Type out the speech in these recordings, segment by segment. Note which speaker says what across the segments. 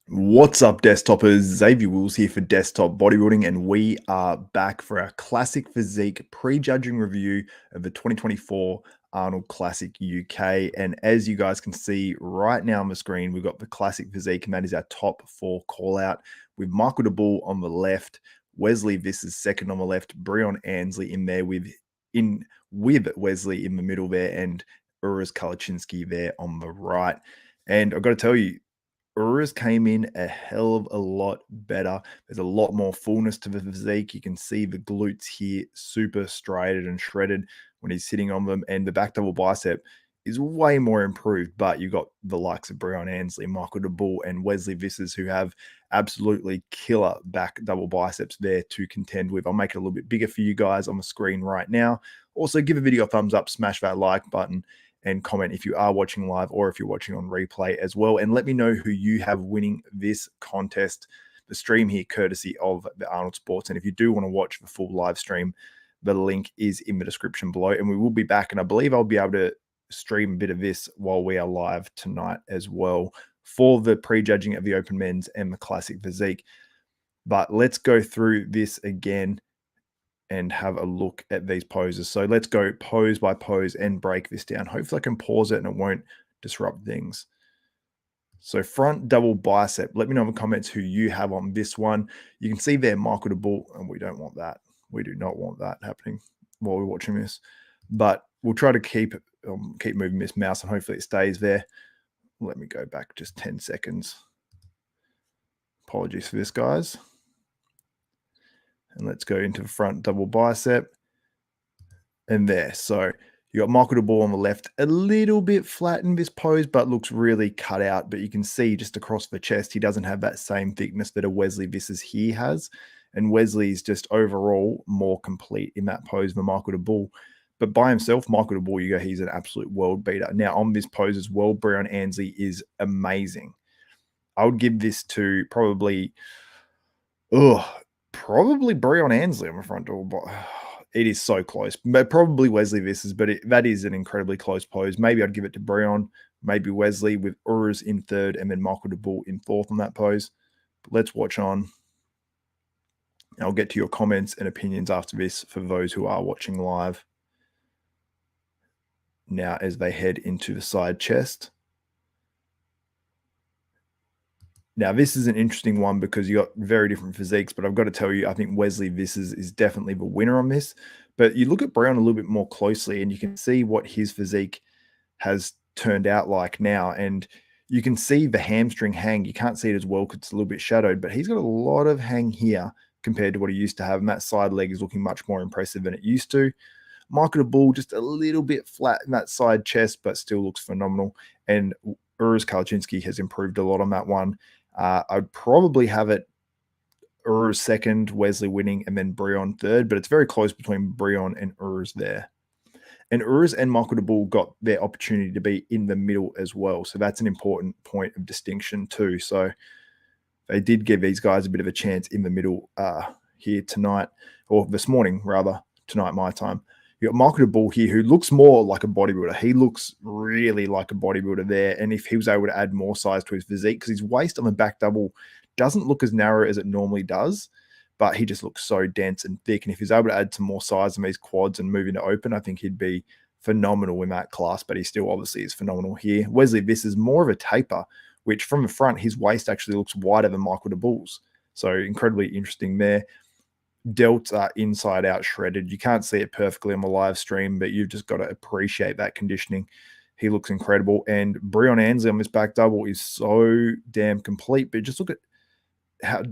Speaker 1: What's up, desktopers? Xavier Wills here for Desktop Bodybuilding, and we are back for our classic physique prejudging review of the 2024 Arnold Classic UK. And as you guys can see right now on the screen, we've got the classic physique, and that is our top four call out with Michael DaBoul on the left, Wesley Vissers second on the left, Breon Ansley in there with Wesley in the middle there, and Kalencinski there on the right. And I've got to tell you, Uruz came in a hell of a lot better. There's a lot more fullness to the physique. You can see the glutes here super striated and shredded when he's sitting on them, and the back double bicep is way more improved. But you got the likes of Breon Ansley, Michael DaBoul, and Wesley Vissers who have absolutely killer back double biceps there to contend with. I'll make it a little bit bigger for you guys on the screen right now. Also, give a video a thumbs up, smash that like button, and comment if you are watching live or if you're watching on replay as well. And let me know who you have winning this contest. The stream here, courtesy of the Arnold Sports. And if you do want to watch the full live stream, the link is in the description below. And we will be back. And I believe I'll be able to stream a bit of this while we are live tonight as well for the prejudging of the open men's and the classic physique. But let's go through this again and have a look at these poses. So let's go pose by pose and break this down. Hopefully I can pause it and it won't disrupt things. So front double bicep. Let me know in the comments who you have on this one. You can see there Michael DaBoul, and we don't want that. We do not want that happening while we're watching this. But we'll try to keep moving this mouse, and hopefully it stays there. Let me go back just 10 seconds. Apologies for this, guys. And let's go into the front double bicep. And there. So you got Michael DaBoul on the left, a little bit flat in this pose, but looks really cut out. But you can see just across the chest, he doesn't have that same thickness that a Wesley Vissers here has. And Wesley's just overall more complete in that pose than Michael DaBoul. But by himself, Michael DaBoul, you go, he's an absolute world beater. Now, on this pose as well, Breon Ansley is amazing. I would give this to probably Breon Ansley on the front door. It is so close. But probably Wesley Vissers, but that is an incredibly close pose. Maybe I'd give it to Breon, maybe Wesley, with Uruz in third and then Michael DaBoul in fourth on that pose. But let's watch on. I'll get to your comments and opinions after this for those who are watching live. Now as they head into the side chest. Now, this is an interesting one because you got very different physiques, but I've got to tell you, I think Wesley Vissers is definitely the winner on this. But you look at Breon a little bit more closely and you can see what his physique has turned out like now. And you can see the hamstring hang. You can't see it as well because it's a little bit shadowed, but he's got a lot of hang here compared to what he used to have. And that side leg is looking much more impressive than it used to. Michael DaBoul just a little bit flat in that side chest, but still looks phenomenal. And Uruz Kalencinski has improved a lot on that one. I'd probably have it Uruz second, Wesley winning, and then Breon third, but it's very close between Breon and Uruz there. And Uruz and Michael DaBoul got their opportunity to be in the middle as well. So that's an important point of distinction too. So they did give these guys a bit of a chance in the middle here tonight, or this morning rather, tonight my time. You got Michael DaBoul here, who looks more like a bodybuilder. He looks really like a bodybuilder there. And if he was able to add more size to his physique, because his waist on the back double doesn't look as narrow as it normally does, but he just looks so dense and thick. And if he's able to add some more size in these quads and move into open, I think he'd be phenomenal in that class. But he still obviously is phenomenal here. Wesley, this is more of a taper, which from the front, his waist actually looks wider than Michael DaBoul's. So incredibly interesting there. Delts are inside out shredded. You can't see it perfectly on the live stream, but you've just got to appreciate that conditioning. He looks incredible. And Breon Ansley on this back double is so damn complete. But just look at how,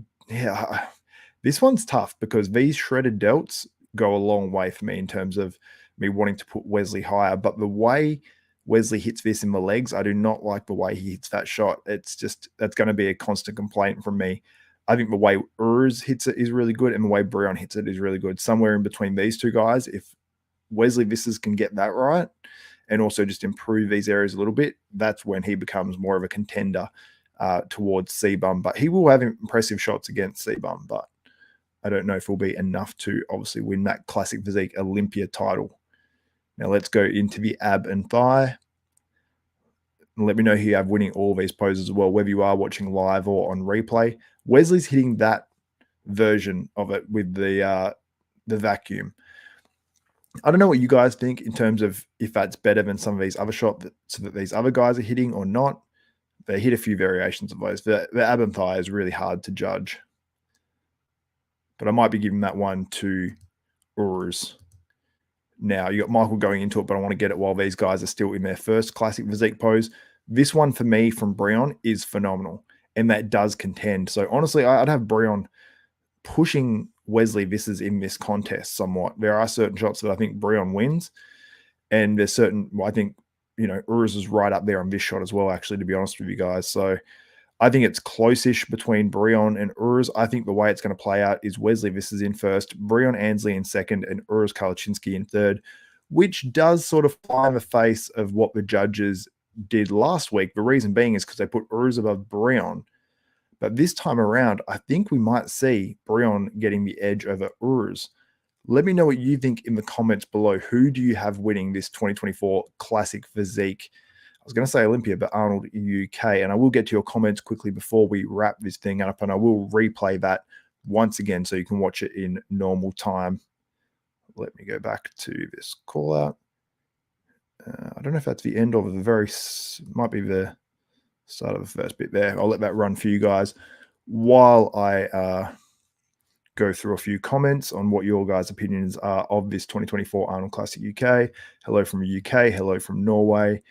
Speaker 1: this one's tough because these shredded delts go a long way for me in terms of me wanting to put Wesley higher. But the way Wesley hits this in the legs, I do not like the way he hits that shot. It's just, that's going to be a constant complaint from me. I think the way Uruz hits it is really good, and the way Breon hits it is really good. Somewhere in between these two guys, if Wesley Vissers can get that right and also just improve these areas a little bit, that's when he becomes more of a contender towards C-Bum. But he will have impressive shots against C-Bum, but I don't know if it will be enough to obviously win that Classic Physique Olympia title. Now let's go into the ab and thigh. And let me know who you have winning all these poses as well, whether you are watching live or on replay. Wesley's hitting that version of it with the vacuum. I don't know what you guys think in terms of if that's better than some of these other shots that these other guys are hitting or not. They hit a few variations of those. The ab and thigh is really hard to judge. But I might be giving that one to Urs. Now, you got Michael going into it, but I want to get it while these guys are still in their first classic physique pose. This one for me from Breon is phenomenal, and that does contend. So honestly, I'd have Breon pushing Wesley Vissers in this contest somewhat. There are certain shots that I think Breon wins, and there's certain, well, I think, Urs is right up there on this shot as well, actually, to be honest with you guys. So I think it's close-ish between Breon and Urs. I think the way it's going to play out is Wesley Vissers in first, Breon Ansley in second, and Urs Kalencinski in third, which does sort of fly in the face of what the judges did last week. The reason being is because they put Urs above Breon. But this time around, I think we might see Breon getting the edge over Urs. Let me know what you think in the comments below. Who do you have winning this 2024 Classic Physique? I was going to say Olympia, but Arnold UK. And I will get to your comments quickly before we wrap this thing up. And I will replay that once again so you can watch it in normal time. Let me go back to this call out. I don't know if that's the end of the might be the start of the first bit there. I'll let that run for you guys while I go through a few comments on what your guys' opinions are of this 2024 Arnold Classic UK. Hello from UK. Hello from Norway.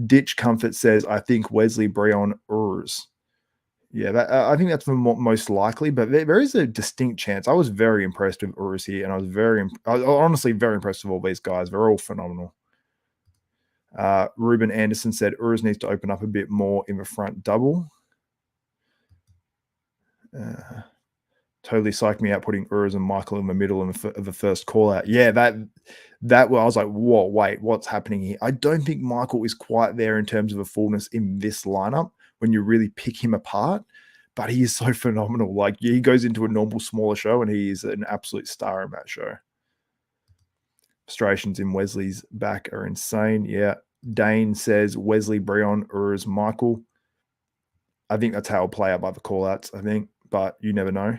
Speaker 1: Ditch Comfort says, I think Wesley, Breon, Urs. Yeah, I think that's the most likely, but there is a distinct chance. I was very impressed with Urs here, and I was honestly very impressed with all these guys. They're all phenomenal. Ruben Anderson said Urs needs to open up a bit more in the front double. Totally psyched me out putting Urs and Michael in the middle of the first call out. Yeah, that I was like, whoa, wait, what's happening here? I don't think Michael is quite there in terms of a fullness in this lineup when you really pick him apart, but he is so phenomenal. Like, he goes into a normal, smaller show, and he is an absolute star in that show. Frustrations in Wesley's back are insane. Yeah. Dane says Wesley, Breon, Urs, Michael. I think that's how it'll play out by the call-outs, I think, but you never know.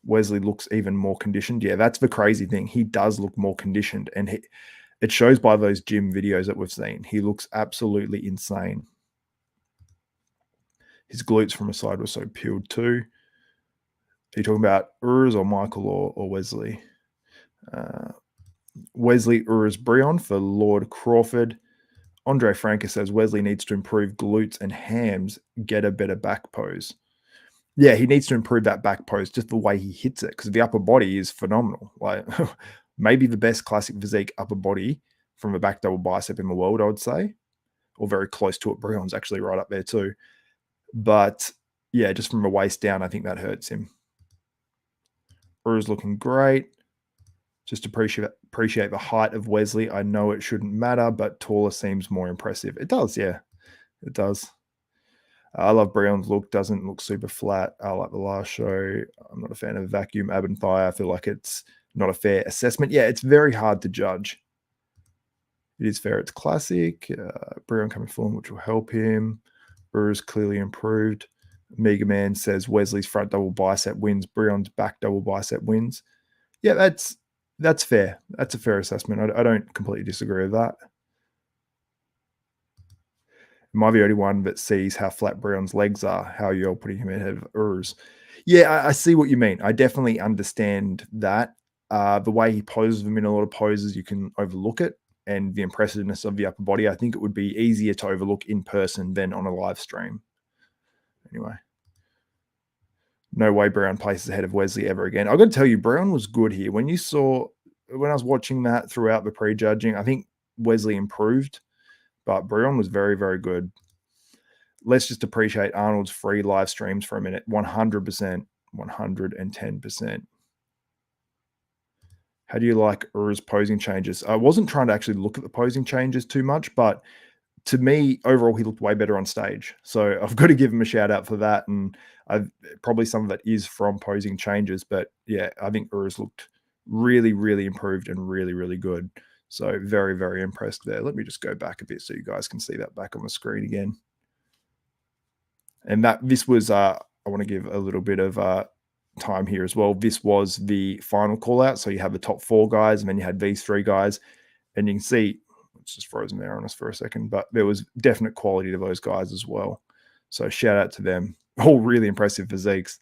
Speaker 1: Wesley looks even more conditioned. Yeah, that's the crazy thing. He does look more conditioned, and it shows by those gym videos that we've seen. He looks absolutely insane. His glutes from the side were so peeled too. Are you talking about Urs or Michael or Wesley? Wesley, Urs, Breon for Lord Crawford. Andre Franca says Wesley needs to improve glutes and hams, get a better back pose. Yeah, he needs to improve that back pose, just the way he hits it, because the upper body is phenomenal. Like, maybe the best classic physique upper body from a back double bicep in the world, I would say, or very close to it. Breon's actually right up there too. But yeah, just from the waist down, I think that hurts him. Urs looking great. Just appreciate the height of Wesley. I know it shouldn't matter, but taller seems more impressive. It does, yeah. It does. I love Breon's look. Doesn't look super flat. I like the last show. I'm not a fan of vacuum ab and thigh. I feel like it's not a fair assessment. Yeah, it's very hard to judge. It is fair. It's classic. Breon coming forward, which will help him. Urs clearly improved. Mega Man says Wesley's front double bicep wins. Breon's back double bicep wins. Yeah, that's fair. That's a fair assessment. I don't completely disagree with that. Am I the only one that sees how flat Breon's legs are? How you're putting him ahead of Urs? Yeah, I see what you mean. I definitely understand that. The way he poses them in a lot of poses, you can overlook it, and the impressiveness of the upper body. I think it would be easier to overlook in person than on a live stream. Anyway. No way Breon places ahead of Wesley ever again. I've got to tell you, Breon was good here. When I was watching that throughout the prejudging, I think Wesley improved, but Breon was very, very good. Let's just appreciate Arnold's free live streams for a minute. 100%, 110%. How do you like Urs posing changes? I wasn't trying to actually look at the posing changes too much, but to me, overall, he looked way better on stage. So I've got to give him a shout out for that. And probably some of it is from posing changes. But yeah, I think Urs looked really, really improved and really, really good. So very, very impressed there. Let me just go back a bit so you guys can see that back on the screen again. And this was, I want to give a little bit of time here as well. This was the final call out. So you have the top 4 guys, and then you had these 3 guys. And you can see, it's just frozen there on us for a second, but there was definite quality to those guys as well. So shout out to them. All really impressive physiques.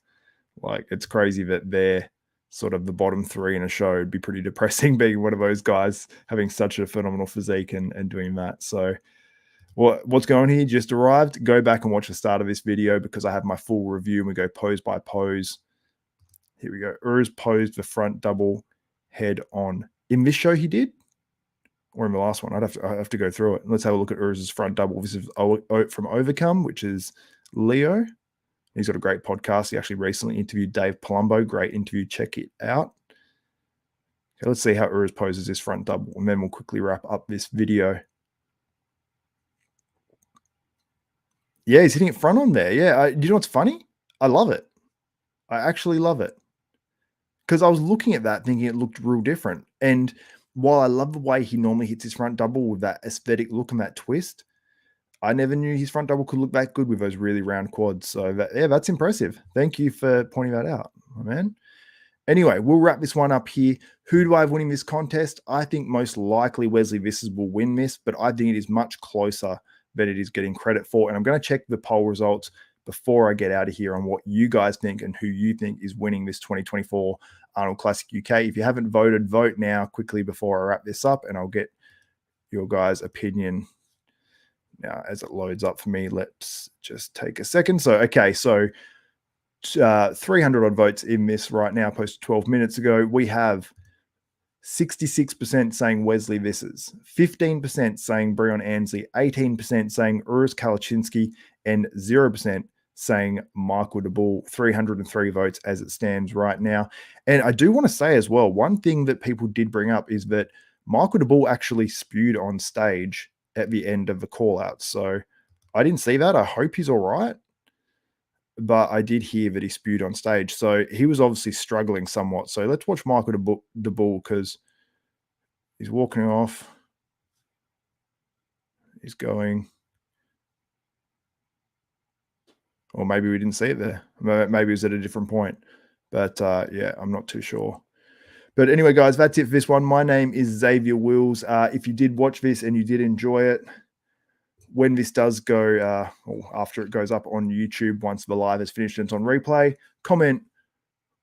Speaker 1: Like, it's crazy that they're sort of the bottom 3 in a show. It'd be pretty depressing being one of those guys having such a phenomenal physique and doing that. So what's going on here? Just arrived. Go back and watch the start of this video because I have my full review and we go pose by pose. Here we go. Urs posed the front double head on. In this show he did? Or in the last one? I have to go through it. Let's have a look at Urs's front double. This is from Overcome, which is Leo. He's got a great podcast. He actually recently interviewed Dave Palumbo. Great interview. Check it out. Okay, let's see how Urs poses his front double, and then we'll quickly wrap up this video. Yeah, he's hitting it front on there. Yeah, you know what's funny? I love it. I actually love it. Because I was looking at that thinking it looked real different. And while I love the way he normally hits his front double with that aesthetic look and that twist, I never knew his front double could look that good with those really round quads. So that's impressive. Thank you for pointing that out, my man. Anyway, we'll wrap this one up here. Who do I have winning this contest? I think most likely Wesley Vissers will win this, but I think it is much closer than it is getting credit for. And I'm going to check the poll results before I get out of here on what you guys think and who you think is winning this 2024 Arnold Classic UK. If you haven't voted, vote now quickly before I wrap this up, and I'll get your guys' opinion now as it loads up for me. Let's just take a second. So, okay, so 300 odd votes in this right now, posted 12 minutes ago. We have 66% saying Wesley Vissers, 15% saying Breon Ansley, 18% saying Urs Kalencinski, and 0% saying Michael DaBoul. 303 votes as it stands right now. And I do want to say as well, one thing that people did bring up is that Michael DaBoul actually spewed on stage at the end of the call out. So I didn't see that. I hope he's all right. But I did hear that he spewed on stage. So he was obviously struggling somewhat. So let's watch Michael DaBoul because he's walking off. He's going. Or maybe we didn't see it there. Maybe it was at a different point. But yeah, I'm not too sure. But anyway, guys, that's it for this one. My name is Xavier Wills. If you did watch this and you did enjoy it, when this does go, or after it goes up on YouTube, once the live is finished and it's on replay, comment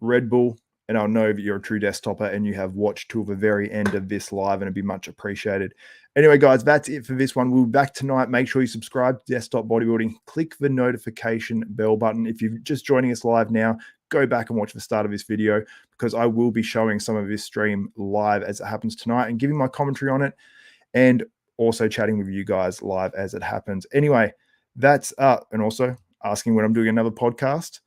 Speaker 1: Red Bull, and I'll know that you're a true desktopper and you have watched till the very end of this live, and it'd be much appreciated. Anyway, guys, that's it for this one. We'll be back tonight. Make sure you subscribe to Desktop Bodybuilding. Click the notification bell button. If you're just joining us live now, go back and watch the start of this video because I will be showing some of this stream live as it happens tonight and giving my commentary on it, and also chatting with you guys live as it happens. Anyway, that's and also asking when I'm doing another podcast.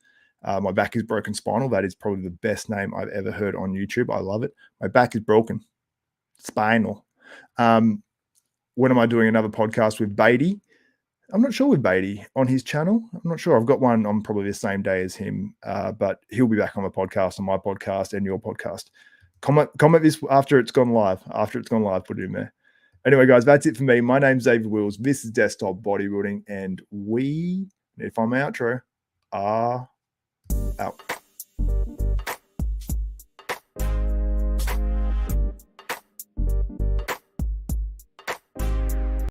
Speaker 1: My back is broken spinal. That is probably the best name I've ever heard on YouTube. I love it. My back is broken spinal. When am I doing another podcast with Beatty? I'm not sure with Beatty on his channel. I'm not sure. I've got one on probably the same day as him, but he'll be back on the podcast, on my podcast and your podcast. Comment this after it's gone live. After it's gone live, put it in there. Anyway, guys, that's it for me. My name's Xavier Wills. This is Desktop Bodybuilding, and we need to find my outro. Out.